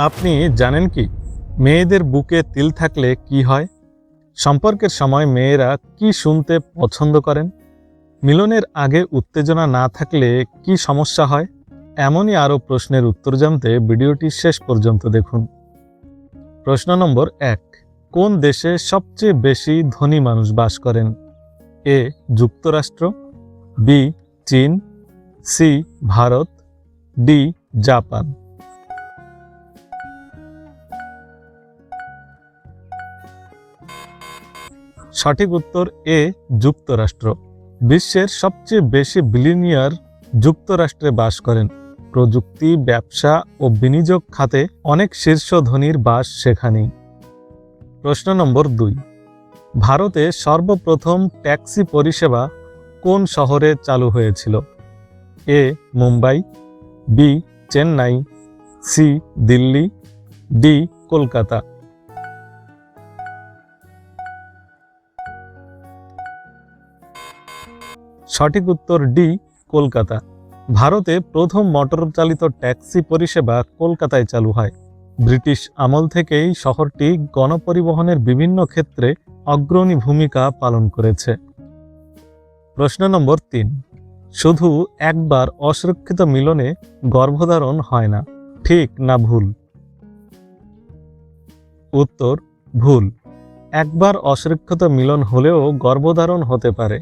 আপনি জানেন কি মেয়েদের বুকে তিল থাকলে কি হয়? সম্পর্কের সময় মেয়েরা কি শুনতে পছন্দ করেন? মিলনের আগে উত্তেজনা না থাকলে কি সমস্যা হয়? এমনই আরও প্রশ্নের উত্তর জানতে ভিডিওটি শেষ পর্যন্ত দেখুন। প্রশ্ন নম্বর 1, কোন দেশে সবচেয়ে বেশি ধনী মানুষ বাস করেন? এ যুক্তরাষ্ট্র, বি চীন, সি ভারত, ডি জাপান। সঠিক উত্তর এ যুক্তরাষ্ট্র। বিশ্বের সবচেয়ে বেশি বিলিয়নিয়ার যুক্তরাষ্ট্রে বাস করেন। প্রযুক্তি, ব্যবসা ও বিনিয়োগ খাতে অনেক শীর্ষ ধনীর বাস সেখানেই। প্রশ্ন নম্বর 2, ভারতে সর্বপ্রথম ট্যাক্সি পরিষেবা কোন শহরে চালু হয়েছিল? A Mumbai, B Chennai, C Delhi, D Kolkata. সঠিক উত্তর ডি কলকাতা। ভারতে প্রথম মোটর চালিত ট্যাক্সি পরিষেবা কলকাতায় চালু হয়। ব্রিটিশ আমল থেকেই শহরটি গণপরিবহনের বিভিন্ন ক্ষেত্রে অগ্রণী ভূমিকা পালন করেছে। প্রশ্ন নম্বর 3, শুধু একবার অসুরক্ষিত মিলনে গর্ভধারণ হয় না, ঠিক না ভুল? উত্তর ভুল। একবার অসুরক্ষিত মিলন হলেও গর্ভধারণ হতে পারে,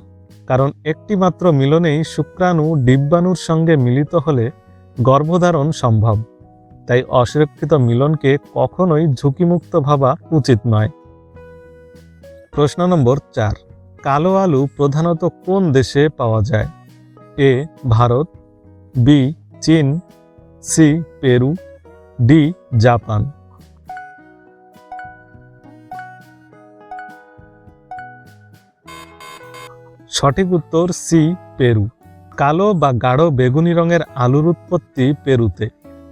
কারণ একটি মাত্র মিলনেই শুক্রাণু ডিম্বাণুর সঙ্গে মিলিত হলে গর্ভধারণ সম্ভব। তাই অসুরক্ষিত মিলনকে কখনোই ঝুঁকিমুক্ত ভাবা উচিত নয়। প্রশ্ন নম্বর 4, কালো আলু প্রধানত কোন দেশে পাওয়া যায়? এ ভারত, বি চীন, সি পেরু, ডি জাপান। সঠিক উত্তর সি পেরু। কালো বা গাঢ় বেগুনি রঙের আলুর উৎপত্তি পেরুতে।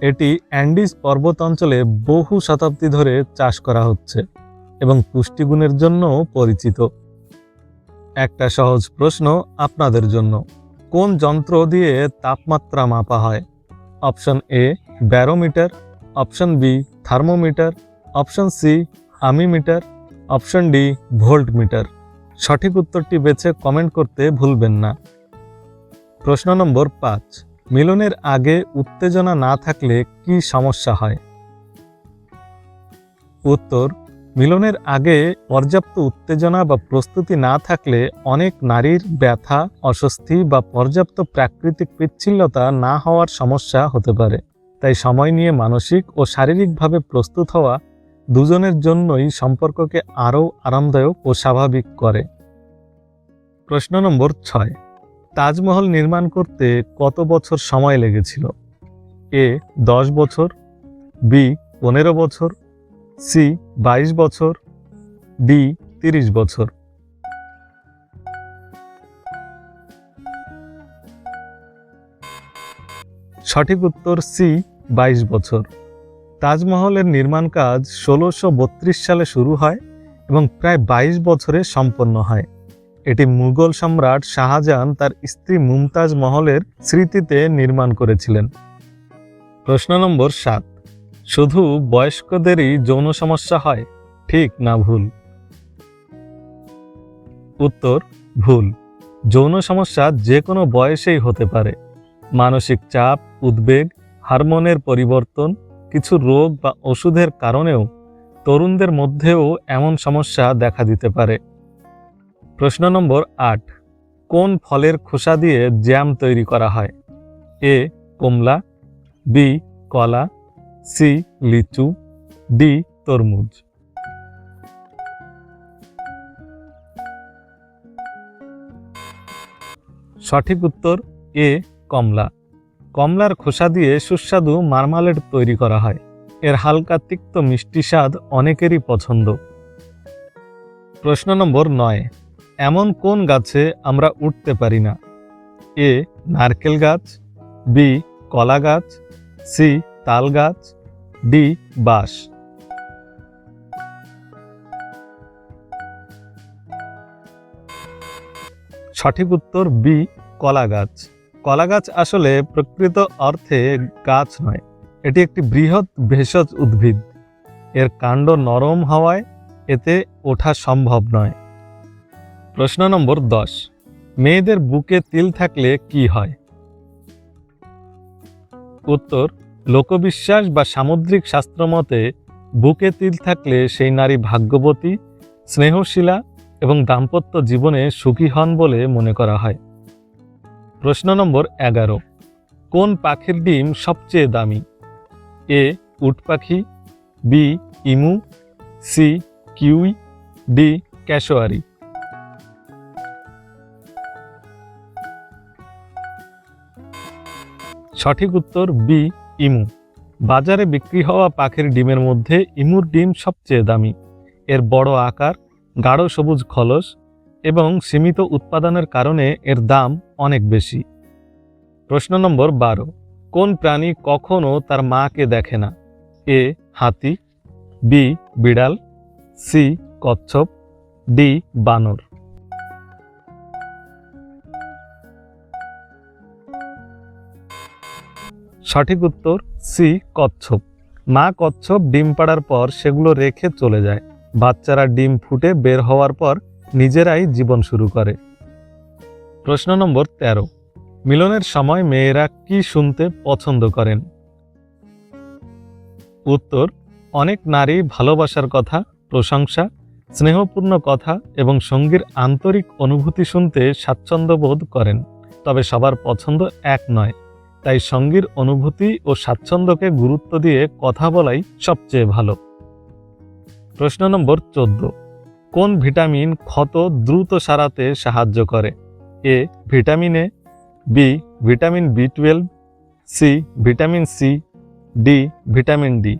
এটি অ্যান্ডিজ পর্বত অঞ্চলে বহু শতাব্দী ধরে চাষ করা হচ্ছে এবং পুষ্টিগুণের জন্যও পরিচিত। একটা সহজ প্রশ্ন আপনাদের জন্য, কোন যন্ত্র দিয়ে তাপমাত্রা মাপা হয়? Option A barometer, option B thermometer, option C ammeter, option D voltmeter. সঠিক উত্তরটি বেছে কমেন্ট করতে ভুলবেন না। প্রশ্ন নম্বর 5, মিলনের আগে উত্তেজনা না থাকলে কি সমস্যা হয়? উত্তর, মিলনের আগে পর্যাপ্ত উত্তেজনা বা প্রস্তুতি না থাকলে অনেক নারীর ব্যথা, অস্বস্তি বা পর্যাপ্ত প্রাকৃতিক পিচ্ছিল্যতা না হওয়ার সমস্যা হতে পারে। তাই সময় নিয়ে মানসিক ও শারীরিকভাবে প্রস্তুত হওয়া দুজনের জন্যই সম্পর্ককে আরও আরামদায়ক ও স্বাভাবিক করে। প্রশ্ন নম্বর 6, তাজমহল নির্মাণ করতে কত বছর সময় লেগেছিল? এ 10 বছর, বি 15 বছর, সি 22 বছর, ডি 30 বছর। সঠিক উত্তর সি 22 বছর। তাজমহলের নির্মাণ কাজ 1632 সালে শুরু হয় এবং প্রায় 22 বছরে সম্পন্ন হয়। এটি মুঘল সম্রাট শাহজাহান তার স্ত্রী মুমতাজ মহলের স্মৃতিতে নির্মাণ করেছিলেন। প্রশ্ন নম্বর 7, শুধু বয়স্কদেরই যৌন সমস্যা হয়, ঠিক না ভুল? উত্তর ভুল। যৌন সমস্যা যে কোনো বয়সেই হতে পারে। মানসিক চাপ, উদ্বেগ, হরমোনের পরিবর্তন, কিছু রোগ বা ওষুধের কারণেও তরুণদের মধ্যেও এমন সমস্যা দেখা দিতে পারে। প্রশ্ন নম্বর 8, কোন ফলের খোসা দিয়ে জ্যাম তৈরি করা হয়? এ কমলা, বি কলা, সি লিচু, ডি তরমুজ। সঠিক উত্তর এ কমলা। কমলার খোসা দিয়ে সুস্বাদু মার্মালেড তৈরি করা হয়। এর হালকা তিক্ত মিষ্টি স্বাদ অনেকেরই পছন্দ। প্রশ্ন নম্বর 9, এমন কোন গাছে আমরা উঠতে পারি না? এ নারকেল গাছ, বি কলা গাছ, সি তাল গাছ, ডি বাঁশ। সঠিক উত্তর বি কলা গাছ। কলা গাছ আসলে প্রকৃত অর্থে গাছ নয়, এটি একটি বৃহৎ ভেষজ উদ্ভিদ। এর কাণ্ড নরম হওয়ায় এতে ওঠা সম্ভব নয়। প্রশ্ন নম্বর 10, মেয়েদের বুকে তিল থাকলে কি হয়? উত্তর, লোকবিশ্বাস বা সামুদ্রিক শাস্ত্র মতে বুকে তিল থাকলে সেই নারী ভাগ্যবতী, স্নেহশীলা এবং দাম্পত্য জীবনে সুখী হন বলে মনে করা হয়। প্রশ্ন নম্বর 11, কোন পাখির ডিম সবচেয়ে দামি? এ উট পাখি, বি ইমু, সি কিউই, ডি ক্যাশোয়ারি। সঠিক উত্তর বি ইমু। বাজারে বিক্রি হওয়া পাখির ডিমের মধ্যে ইমুর ডিম সবচেয়ে দামি। এর বড় আকার, গাঢ় সবুজ খলস এবং সীমিত উৎপাদনের কারণে এর দাম অনেক বেশি। প্রশ্ন নম্বর 12, কোন প্রাণী কখনো তার মাকে দেখে না? এ হাতি, বি বিড়াল, সি কচ্ছপ, ডি বানর। সঠিক উত্তর সি কচ্ছপ। মা কচ্ছপ ডিম পাড়ার পর সেগুলো রেখে চলে যায়। বাচ্চারা ডিম ফুটে বের হওয়ার পর নিজেরাই জীবন শুরু করে। প্রশ্ন নম্বর 13, মিলনের সময় মেয়েরা কি শুনতে পছন্দ করেন? উত্তর, অনেক নারী ভালোবাসার কথা, প্রশংসা, স্নেহপূর্ণ কথা এবং সঙ্গীর আন্তরিক অনুভূতি শুনতে স্বাচ্ছন্দ্য বোধ করেন। তবে সবার পছন্দ এক নয়, তাই সঙ্গীর অনুভূতি ও স্বাচ্ছন্দ্যকে গুরুত্ব দিয়ে কথা বলাই সবচেয়ে ভালো। প্রশ্ন নম্বর 14, কোন ভিটামিন ক্ষত দ্রুত সারাতে সাহায্য করে? A vitamin A, B vitamin বি12, C vitamin C, D vitamin D.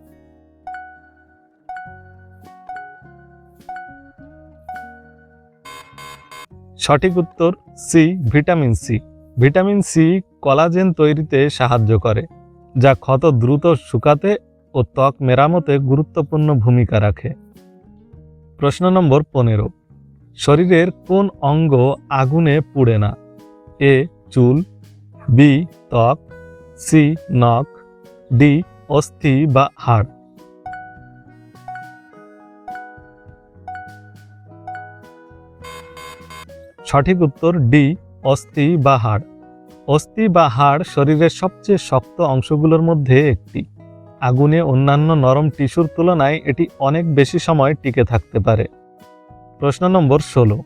সঠিক উত্তর C vitamin C. Vitamin C collagen তৈরিতে সাহায্য করে, যা ক্ষত দ্রুত শুকাতে ও ত্বক মেরামতে গুরুত্বপূর্ণ ভূমিকা রাখে। প্রশ্ন নম্বর 15, শরীরের কোন অঙ্গ আগুনে পুড়ে না? এ চুল, বি ত্বক, সি নখ, ডি অস্থি বা হাড়। সঠিক উত্তর ডি অস্থি বা হাড়। অস্থি বা হাড় শরীরের সবচেয়ে শক্ত অংশগুলোর মধ্যে একটি। আগুনে অন্যান্য নরম টিস্যুর তুলনায় এটি অনেক বেশি সময় টিকে থাকতে পারে। প্রশ্ন নম্বর 16,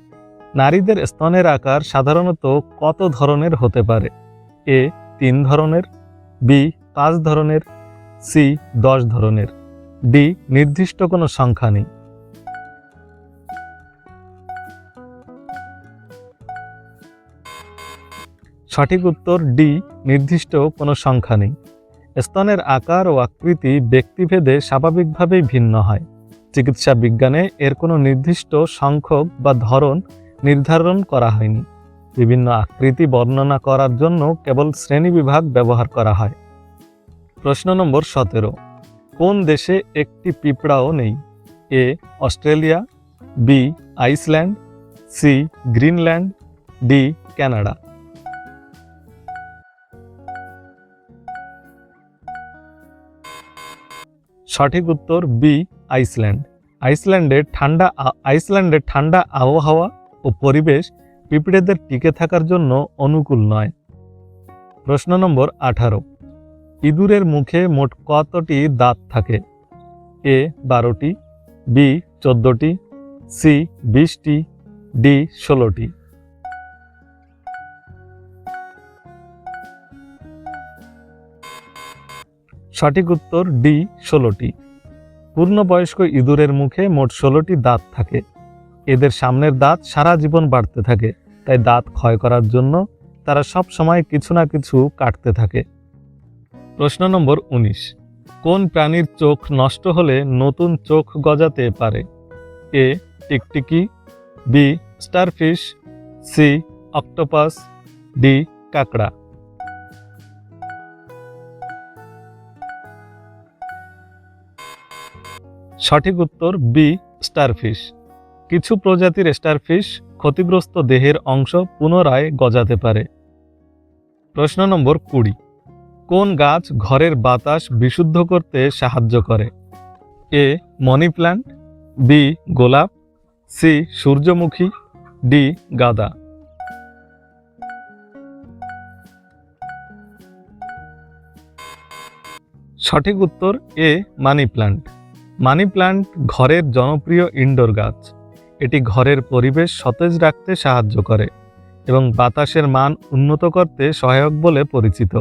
নারীদের স্তনের আকার সাধারণত কত ধরনের হতে পারে? এ 3 ধরনের, বি 5 ধরনের, সি 10 ধরনের, ডি নির্দিষ্ট কোনো সংখ্যা নেই। সঠিক উত্তর ডি নির্দিষ্ট কোনো সংখ্যা নেই। স্তনের আকার ও আকৃতি ব্যক্তিভেদে স্বাভাবিকভাবেই ভিন্ন হয়। চিকিৎসা বিজ্ঞানে এর কোনো নির্দিষ্ট সংখ্যক বা ধরন নির্ধারণ করা হয়নি। বিভিন্ন আকৃতি বর্ণনা করার জন্য কেবল শ্রেণীবিভাগ ব্যবহার করা হয়। প্রশ্ন নম্বর 17, কোন দেশে একটি পিঁপড়াও নেই? A Australia, B Iceland, C Greenland, D Canada. সঠিক উত্তর বি আইসল্যান্ড। আইসল্যান্ডের ঠান্ডা আবহাওয়া ও পরিবেশ পিঁপড়েদের টিকে থাকার জন্য অনুকূল নয়। প্রশ্ন নম্বর 18, ইঁদুরের মুখে মোট কতটি দাঁত থাকে? এ 12টি, বি 14টি, সি 20টি, ডি 16টি। সঠিক উত্তর ডি 16টি। পূর্ণবয়স্ক ইঁদুরের মুখে মোট 16টি দাঁত থাকে। এদের সামনের দাঁত সারা জীবন বাড়তে থাকে, তাই দাঁত ক্ষয় করার জন্য তারা সব সময় কিছু না কিছু কাটতে থাকে। প্রশ্ন নম্বর 19, কোন প্রাণীর চোখ নষ্ট হলে নতুন চোখ গজাতে পারে? এ টিকটিকি, B starfish, C octopus, D কাঁকড়া। সঠিক উত্তর বি স্টারফিশ। কিছু প্রজাতির স্টারফিশ ক্ষতিগ্রস্ত দেহের অংশ পুনরায় গজাতে পারে। প্রশ্ন নম্বর 20, কোন গাছ ঘরের বাতাস বিশুদ্ধ করতে সাহায্য করে? এ মানি প্ল্যান্ট, বি গোলাপ, সি সূর্যমুখী, ডি গাঁদা। সঠিক উত্তর এ মানি প্ল্যান্ট। মানি প্ল্যান্ট ঘরের জনপ্রিয় ইনডোর গাছ। এটি ঘরের পরিবেশ সতেজ রাখতে সাহায্য করে এবং বাতাসের মান উন্নত করতে সহায়ক বলে পরিচিত।